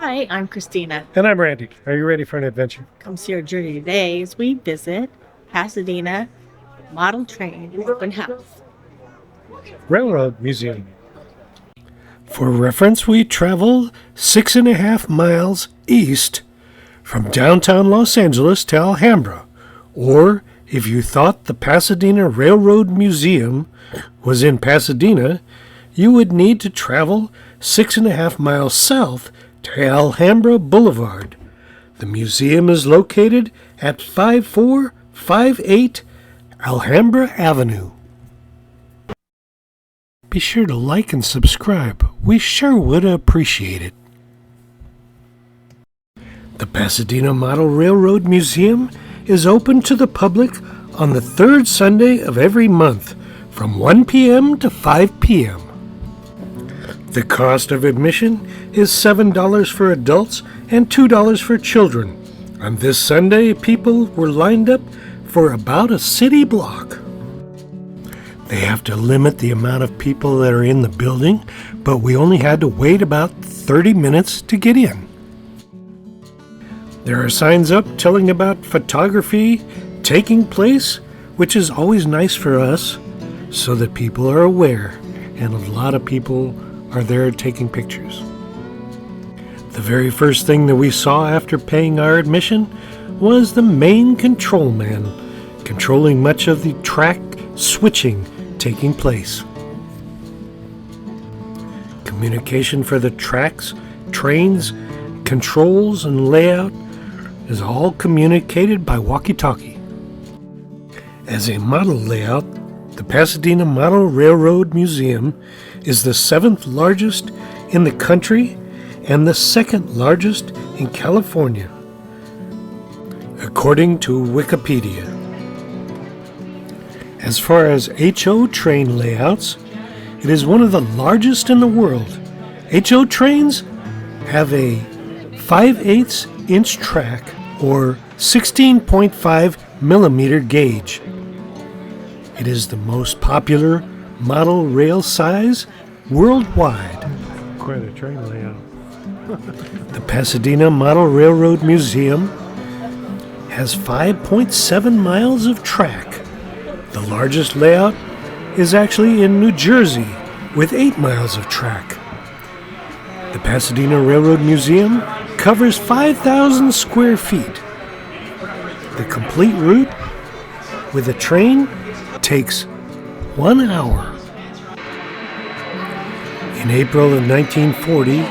Hi, I'm Christina. And I'm Randy. Are you ready for an adventure? Come see our journey today as we visit Pasadena Model Train Open House. Railroad Museum. For reference, we travel 6.5 miles east from downtown Los Angeles to Alhambra. Or, if you thought the Pasadena Railroad Museum was in Pasadena, you would need to travel 6.5 miles south to Alhambra Boulevard. The museum is located at 5458 Alhambra Avenue. Be sure to like and subscribe. We sure would appreciate it. The Pasadena Model Railroad Museum is open to the public on the third Sunday of every month from 1 p.m. to 5 p.m. The cost of admission is $7 for adults and $2 for children. On this Sunday, people were lined up for about a city block. They have to limit the amount of people that are in the building, but we only had to wait about 30 minutes to get in. There are signs up telling about photography taking place, which is always nice for us, so that people are aware, and a lot of people are there taking pictures. The very first thing that we saw after paying our admission was the main control man, controlling much of the track switching taking place. Communication for the tracks, trains, controls, and layout is all communicated by walkie-talkie. As a model layout, the Pasadena Model Railroad Museum is the 7th largest in the country and the 2nd largest in California, according to Wikipedia. As far as HO train layouts, it is one of the largest in the world. HO trains have a 5/8 inch track or 16.5 millimeter gauge. It is the most popular model rail size worldwide. Quite a train layout. The Pasadena Model Railroad Museum has 5.7 miles of track. The largest layout is actually in New Jersey with 8 miles of track. The Pasadena Railroad Museum covers 5,000 square feet. The complete route with a train takes 1 hour. In April of 1940,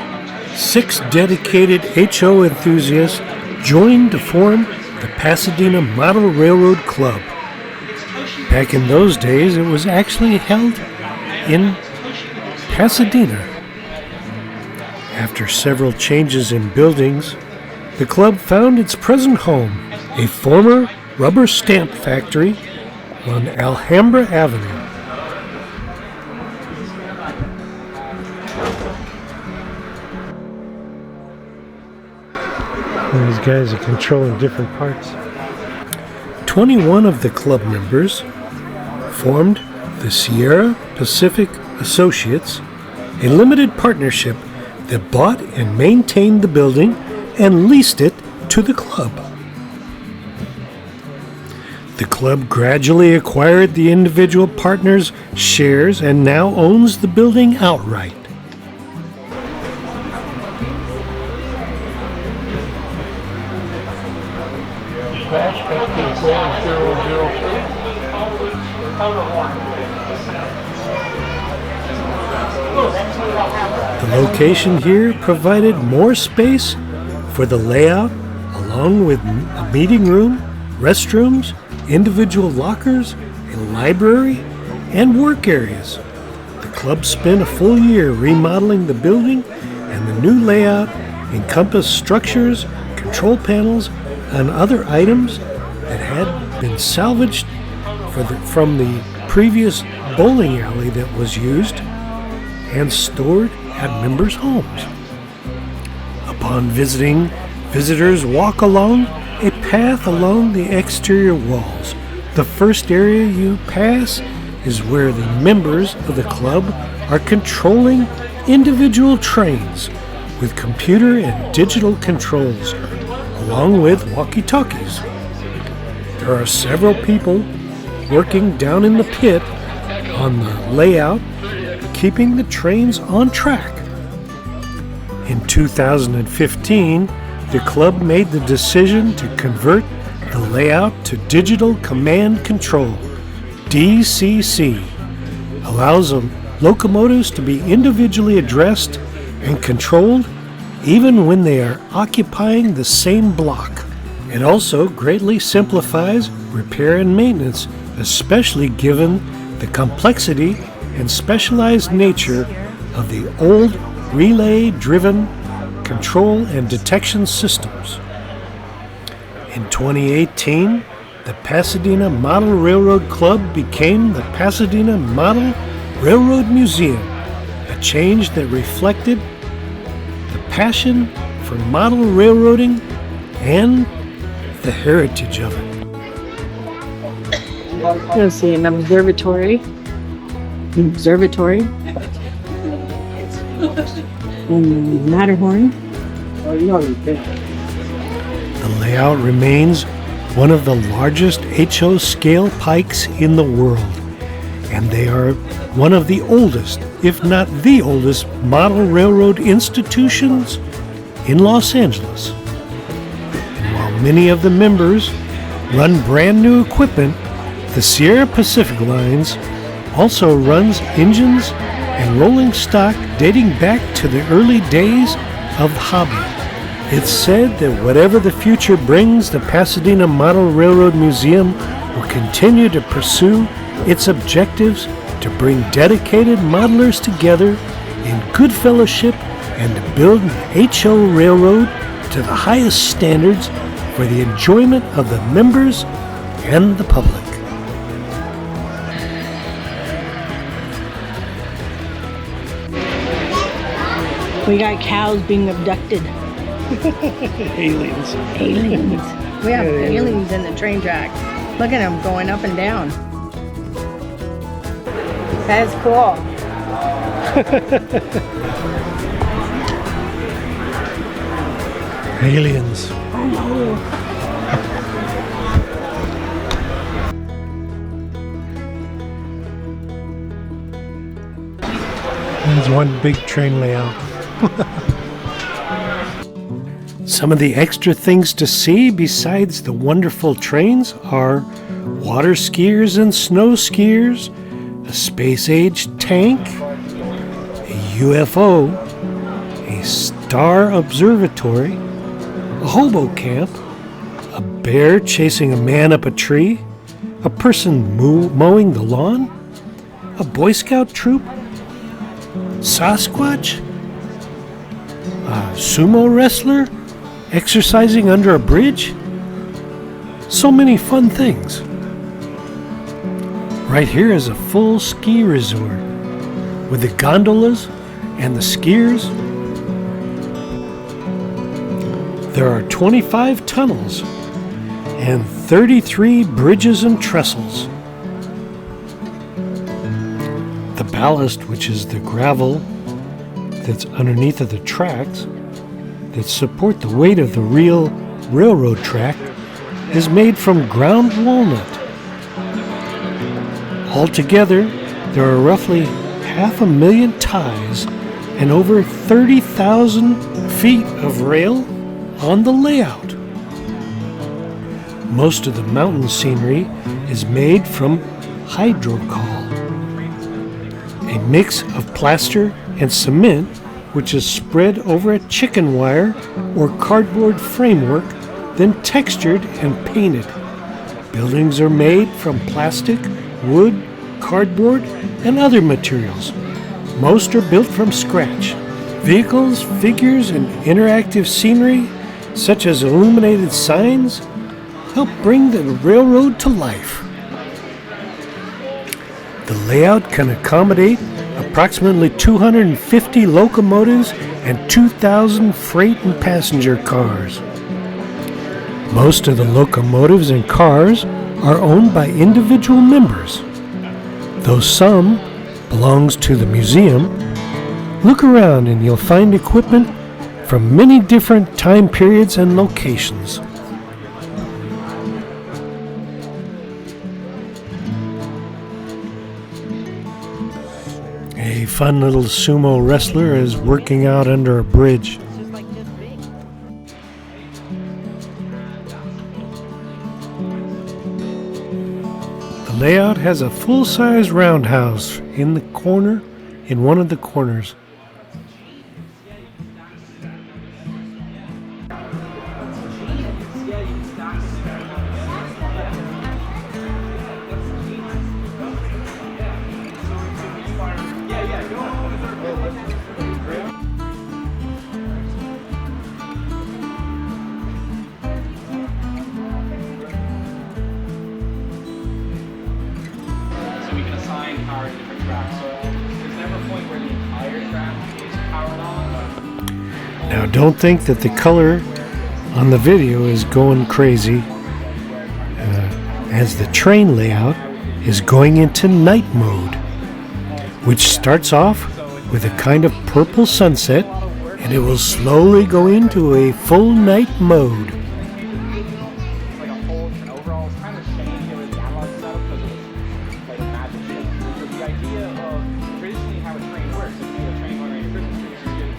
6 dedicated HO enthusiasts joined to form the Pasadena Model Railroad Club. Back in those days, it was actually held in Pasadena. After several changes in buildings, the club found its present home, a former rubber stamp factory on Alhambra Avenue. These guys are controlling different parts. 21 of the club members formed the Sierra Pacific Associates, a limited partnership that bought and maintained the building and leased it to the club. The club gradually acquired the individual partners' shares and now owns the building outright. The location here provided more space for the layout, along with a meeting room, restrooms, individual lockers, a library, and work areas. The club spent a full year remodeling the building, and the new layout encompassed structures, control panels, and other items that had been salvaged from the previous bowling alley that was used and stored at members' homes. Upon visiting, visitors walk along a path along the exterior walls. The first area you pass is where the members of the club are controlling individual trains. with computer and digital controls, along with walkie-talkies. There are several people working down in the pit on the layout, keeping the trains on track. In 2015, the club made the decision to convert the layout to Digital Command Control, DCC. Allows locomotives to be individually addressed and controlled even when they are occupying the same block. It also greatly simplifies repair and maintenance, especially given the complexity and specialized nature of the old relay-driven control and detection systems. In 2018, the Pasadena Model Railroad Club became the Pasadena Model Railroad Museum, a change that reflected the passion for model railroading and the heritage of it. Let's see, an observatory. Matterhorn. The layout remains one of the largest HO scale pikes in the world, and they are one of the oldest, if not the oldest, model railroad institutions in Los Angeles. And while many of the members run brand new equipment, the Sierra Pacific Lines also runs engines and rolling stock dating back to the early days of the hobby. It's said that whatever the future brings, the Pasadena Model Railroad Museum will continue to pursue its objectives to bring dedicated modelers together in good fellowship and to build an HO railroad to the highest standards for the enjoyment of the members and the public. We got cows being abducted. Aliens. Aliens. We have aliens in the train tracks. Look at them going up and down. That's cool. Aliens. There's one big train layout. Some of the extra things to see besides the wonderful trains are water skiers and snow skiers, a space-age tank, a UFO, a star observatory, a hobo camp, a bear chasing a man up a tree, a person mowing the lawn, a Boy Scout troop, Sasquatch, a sumo wrestler exercising under a bridge. So many fun things. Right here is a full ski resort with the gondolas and the skiers. There are 25 tunnels and 33 bridges and trestles. The ballast, which is the gravel that's underneath of the tracks that support the weight of the real railroad track, is made from ground walnut. Altogether, there are roughly 500,000 ties and over 30,000 feet of rail on the layout. Most of the mountain scenery is made from hydrocal, a mix of plaster and cement which is spread over a chicken wire or cardboard framework, then textured and painted. Buildings are made from plastic, wood, cardboard, and other materials. Most are built from scratch. Vehicles, figures, and interactive scenery, such as illuminated signs, help bring the railroad to life. The layout can accommodate approximately 250 locomotives and 2,000 freight and passenger cars. Most of the locomotives and cars are owned by individual members, though some belongs to the museum. Look around and you'll find equipment from many different time periods and locations. A fun little sumo wrestler is working out under a bridge. The layout has a full-size roundhouse in one of the corners. We can assign power to different tracks. So there's never a point where the entire track is powered on. Now don't think that the color on the video is going crazy, as the train layout is going into night mode, which starts off with a kind of purple sunset, and it will slowly go into a full night mode. Like a whole and overall, it's kind of changed over the analog setup because it was like a magic shape. So the idea of traditionally how a train works, if you have a train going around your Christmas tree,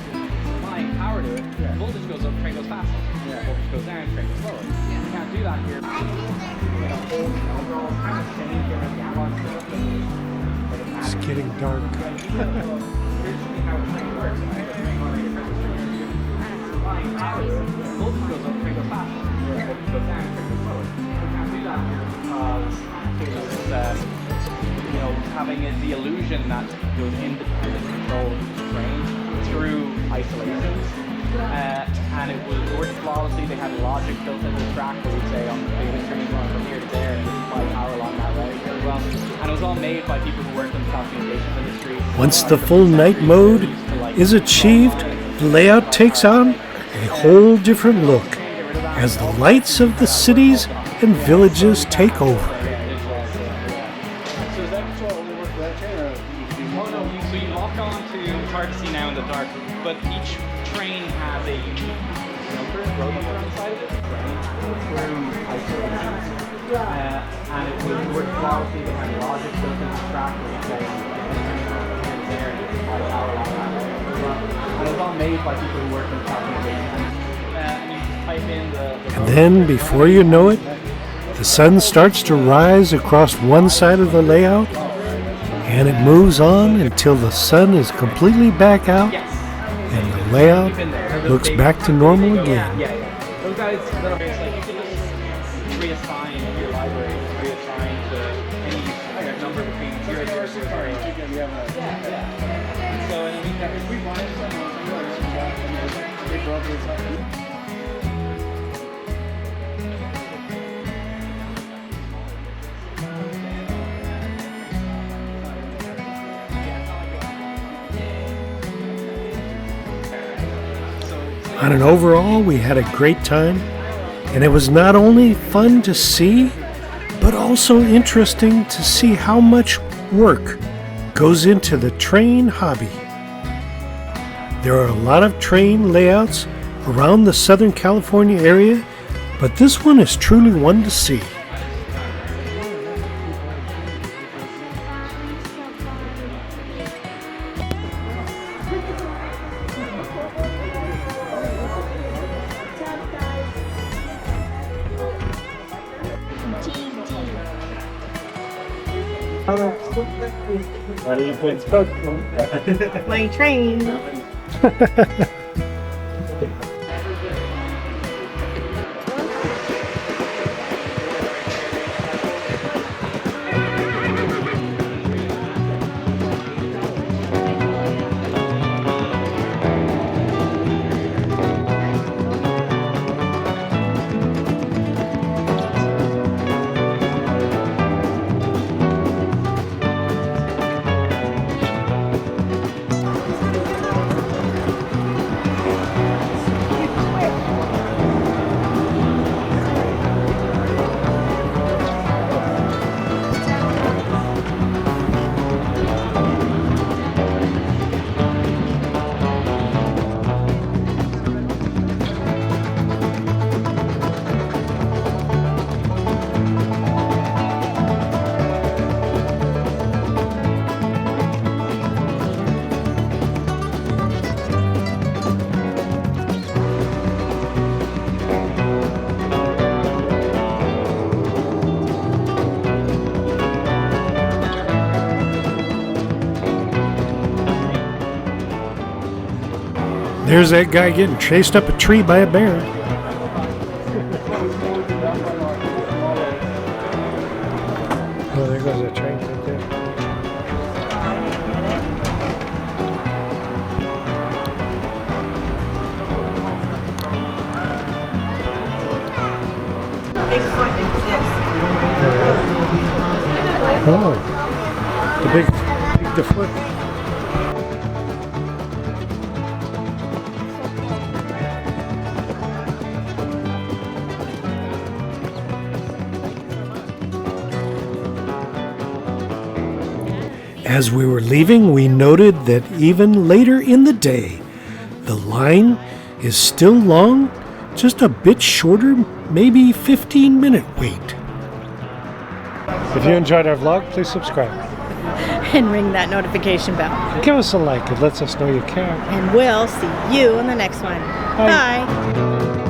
you're applying power to it, voltage goes up, train goes faster. Voltage goes down, train goes slower. You can't do that here. Like a whole and overall, it's kind of changed over the analog setup because it was like a magic It's getting dark. traditionally how a train works, if you have a train going around your Christmas tree, you're applying power to it, voltage goes up, train goes faster. Voltage goes down, train goes slower. You can't do that here because it's, having the illusion that there was independent control of each train through isolations. And it was worked flawlessly. They had logic built into the track where we'd say on the train going from here to there and apply power along that way as well. And it was all made by people who worked in the telecommunications industry. Once the full night mode is achieved, the layout takes on a whole different look as the lights of the cities and villages take over. So is that control only work for that train or oh no, so you lock on to, it's hard to see now in the dark, but each train has a unique road number on the side of it, through isolations. And it would work flawlessly. They had logic built into the track where you say there and power along that way. And it was all made by people who work in telecommunications. And you just type in the And then, before you know it, the sun starts to rise across one side of the layout, and it moves on until the sun is completely back out, and the layout looks back to normal again. Yeah. Those guys that are like you can just reassign your library, reassign to any number between 0, 0, 0, 0. So and if we wanted to On an overall, we had a great time, and it was not only fun to see, but also interesting to see how much work goes into the train hobby. There are a lot of train layouts around the Southern California area, but this one is truly one to see. My train. There's that guy getting chased up a tree by a bear. Oh, there goes that train right there. Oh, the big foot. As we were leaving, we noted that even later in the day, the line is still long, just a bit shorter, maybe 15-minute wait. If you enjoyed our vlog, please subscribe. And ring that notification bell. Give us a like, it lets us know you care. And we'll see you in the next one. Bye. Bye.